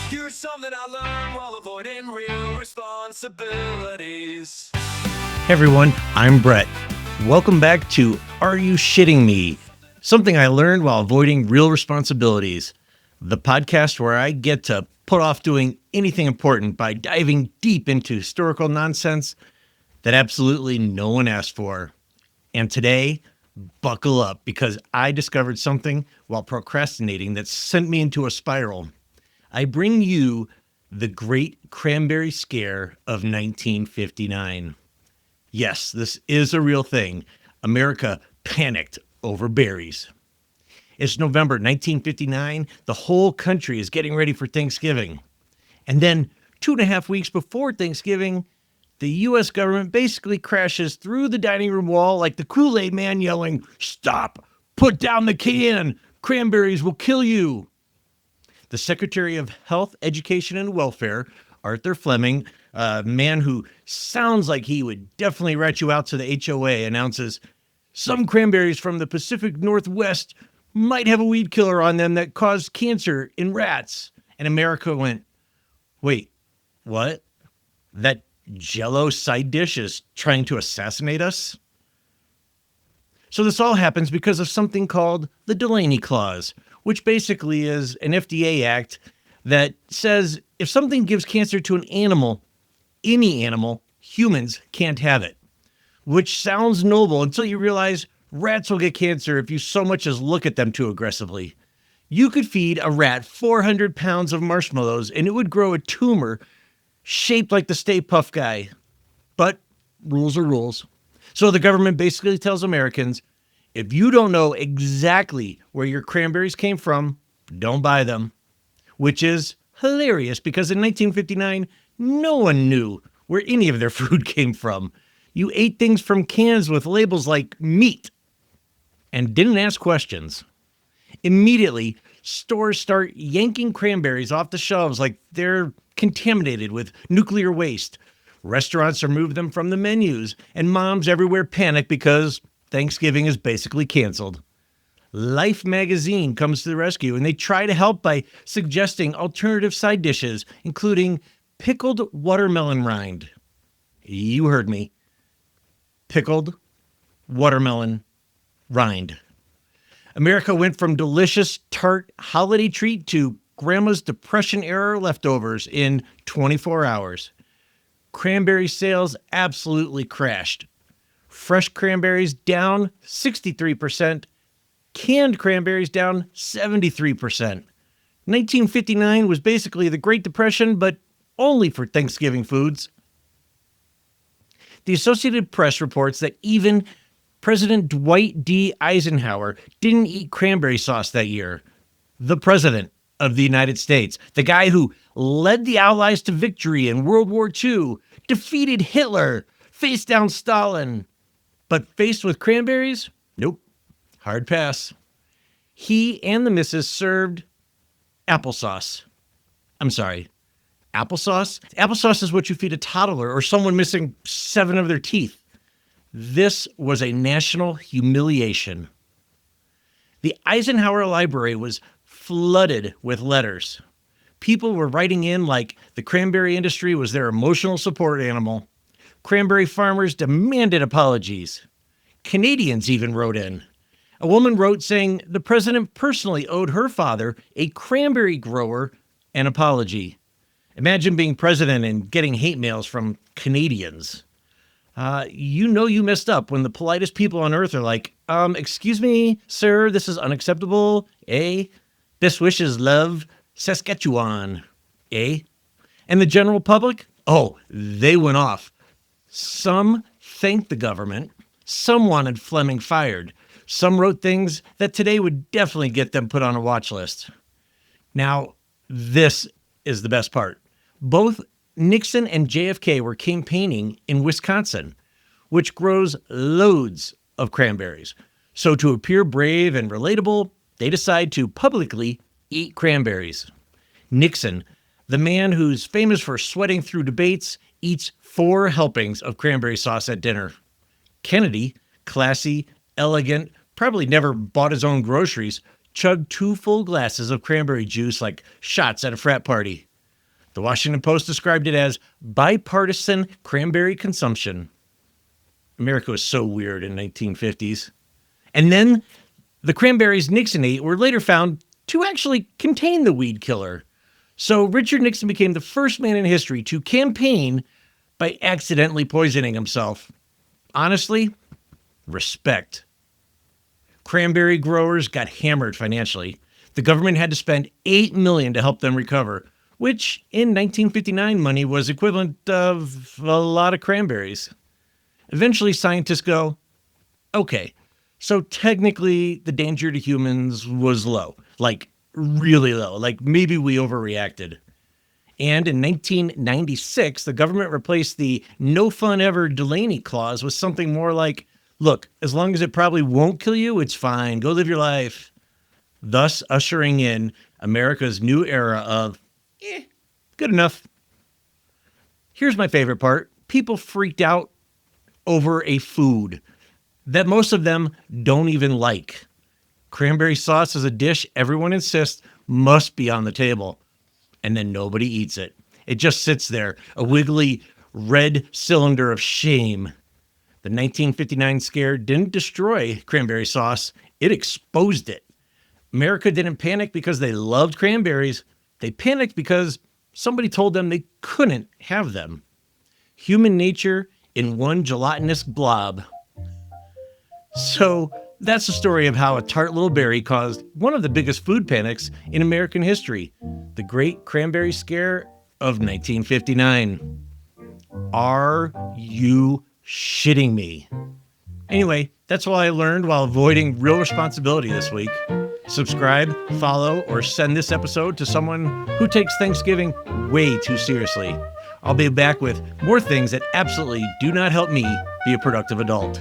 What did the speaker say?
Here's something I learned while avoiding real responsibilities. Hey everyone, I'm Brett. Welcome back to Are You Shitting Me? Something I learned while avoiding real responsibilities. The podcast where I get to put off doing anything important by diving deep into historical nonsense that absolutely no one asked for. And today, buckle up because I discovered something while procrastinating that sent me into a spiral. I bring you the Great Cranberry Scare of 1959. Yes, this is a real thing. America panicked over berries. It's November 1959. The whole country is getting ready for Thanksgiving. And then 2.5 weeks before Thanksgiving, the U.S. government basically crashes through the dining room wall like the Kool-Aid man yelling, "Stop! Put down the can! Cranberries will kill you!" The Secretary of Health, Education, and Welfare, Arthur Fleming, a man who sounds like he would definitely rat you out to the HOA, announces, "Some cranberries from the Pacific Northwest might have a weed killer on them that caused cancer in rats." And America went, "Wait, what? That Jell-O side dish is trying to assassinate us?" So this all happens because of something called the Delaney Clause, which basically is an FDA act that says if something gives cancer to an animal, any animal, humans can't have it. Which sounds noble until you realize rats will get cancer if you so much as look at them too aggressively. You could feed a rat 400 pounds of marshmallows and it would grow a tumor shaped like the Stay Puft guy. But rules are rules. So the government basically tells Americans, if you don't know exactly where your cranberries came from, don't buy them. Which is hilarious because in 1959, no one knew where any of their food came from. You ate things from cans with labels like meat and didn't ask questions. Immediately, stores start yanking cranberries off the shelves like they're contaminated with nuclear waste. Restaurants remove them from the menus, and moms everywhere panic because Thanksgiving is basically canceled. Life magazine comes to the rescue, and they try to help by suggesting alternative side dishes, including pickled watermelon rind. You heard me. Pickled watermelon rind. America went from delicious, tart holiday treat to Grandma's Depression-era leftovers in 24 hours. Cranberry sales absolutely crashed. Fresh cranberries down 63%, canned cranberries down 73%. 1959 was basically the Great Depression, but only for Thanksgiving foods. The Associated Press reports that even President Dwight D. Eisenhower didn't eat cranberry sauce that year. The President of the United States, the guy who led the Allies to victory in World War II, defeated Hitler, faced down Stalin. But faced with cranberries? Nope. Hard pass. He and the missus served applesauce. I'm sorry, applesauce? Applesauce is what you feed a toddler or someone missing 7 of their teeth. This was a national humiliation. The Eisenhower Library was flooded with letters. People were writing in like the cranberry industry was their emotional support animal. Cranberry farmers demanded apologies. Canadians even wrote in. A woman wrote saying the president personally owed her father, a cranberry grower, an apology. Imagine being president and getting hate mails from Canadians. You know you messed up when the politest people on earth are like, excuse me, sir, this is unacceptable, eh? Best wishes, love, Saskatchewan, eh? And the general public? Oh, they went off. Some thanked the government. Some wanted Fleming fired. Some wrote things that today would definitely get them put on a watch list. Now, this is the best part. Both Nixon and JFK were campaigning in Wisconsin, which grows loads of cranberries. So to appear brave and relatable, they decide to publicly eat cranberries. Nixon, the man who's famous for sweating through debates, eats 4 helpings of cranberry sauce at dinner. Kennedy, classy, elegant, probably never bought his own groceries, chugged 2 full glasses of cranberry juice like shots at a frat party. The Washington Post described it as bipartisan cranberry consumption. America was so weird in the 1950s. And then the cranberries Nixon ate were later found to actually contain the weed killer. So Richard Nixon became the first man in history to campaign by accidentally poisoning himself. Honestly, respect. Cranberry growers got hammered financially. The government had to spend $8 million to help them recover, which in 1959 money was equivalent of a lot of cranberries. Eventually, scientists go, okay, so technically the danger to humans was low, like really low, like maybe we overreacted. And in 1996, the government replaced the no fun ever Delaney clause with something more like, look, as long as it probably won't kill you, it's fine, go live your life. Thus ushering in America's new era of, good enough. Here's my favorite part. People freaked out over a food that most of them don't even like. Cranberry sauce is a dish everyone insists must be on the table, and then nobody eats it. It just sits there, a wiggly red cylinder of shame. The 1959 scare didn't destroy cranberry sauce, it exposed it. America didn't panic because they loved cranberries. They panicked because somebody told them they couldn't have them. Human nature in one gelatinous blob. So that's the story of how a tart little berry caused one of the biggest food panics in American history, the Great Cranberry Scare of 1959. Are you shitting me? Anyway, that's all I learned while avoiding real responsibility this week. Subscribe, follow, or send this episode to someone who takes Thanksgiving way too seriously. I'll be back with more things that absolutely do not help me be a productive adult.